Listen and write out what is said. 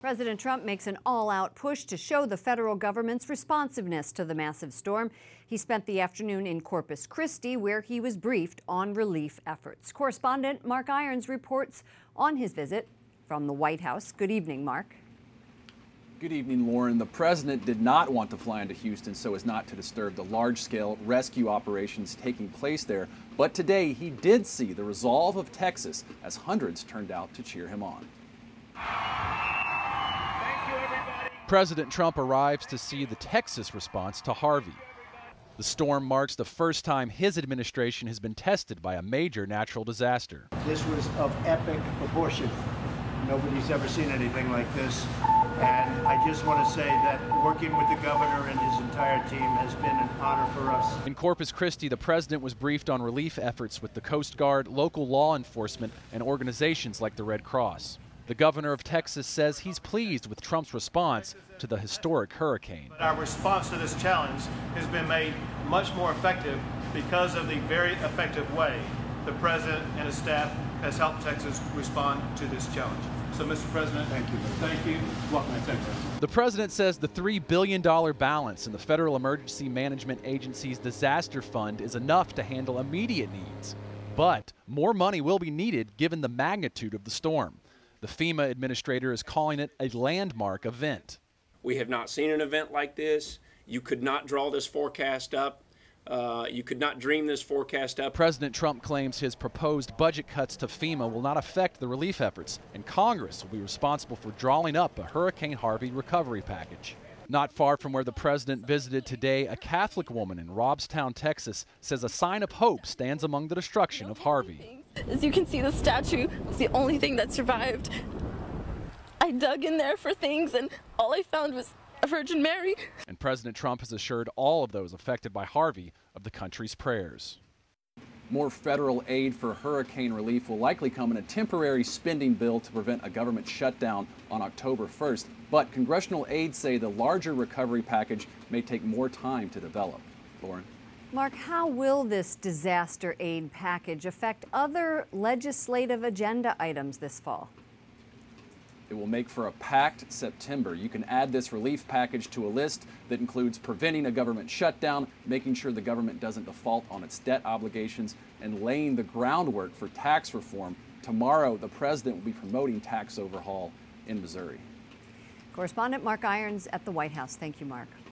President Trump makes an all-out push to show the federal government's responsiveness to the massive storm. He spent the afternoon in Corpus Christi, where he was briefed on relief efforts. Correspondent Mark Irons reports on his visit from the White House. Good evening, Mark. Good evening, Lauren. The president did not want to fly into Houston so as not to disturb the large-scale rescue operations taking place there. But today he did see the resolve of Texas as hundreds turned out to cheer him on. President Trump arrives to see the Texas response to Harvey. The storm marks the first time his administration has been tested by a major natural disaster. This was of epic proportion. Nobody's ever seen anything like this. And I just want to say that working with the governor and his entire team has been an honor for us. In Corpus Christi, the president was briefed on relief efforts with the Coast Guard, local law enforcement, and organizations like the Red Cross. The governor of Texas says he's pleased with Trump's response to the historic hurricane. Our response to this challenge has been made much more effective because of the very effective way the president and his staff has helped Texas respond to this challenge. So, Mr. President, thank you. Thank you. Welcome to Texas. The president says the $3 billion balance in the Federal Emergency Management Agency's disaster fund is enough to handle immediate needs. But more money will be needed given the magnitude of the storm. The FEMA administrator is calling it a landmark event. We have not seen an event like this. You could not draw this forecast up. You could not dream this forecast up. President Trump claims his proposed budget cuts to FEMA will not affect the relief efforts, and Congress will be responsible for drawing up a Hurricane Harvey recovery package. Not far from where the president visited today, a Catholic woman in Robstown, Texas, says a sign of hope stands among the destruction of Harvey. As you can see, the statue is the only thing that survived. I dug in there for things, and all I found was a Virgin Mary. And President Trump has assured all of those affected by Harvey of the country's prayers. More federal aid for hurricane relief will likely come in a temporary spending bill to prevent a government shutdown on October 1st. But congressional aides say the larger recovery package may take more time to develop. Lauren. Mark, how will this disaster aid package affect other legislative agenda items this fall? It will make for a packed September. You can add this relief package to a list that includes preventing a government shutdown, making sure the government doesn't default on its debt obligations, and laying the groundwork for tax reform. Tomorrow, the president will be promoting tax overhaul in Missouri. Correspondent Mark Irons at the White House. Thank you, Mark.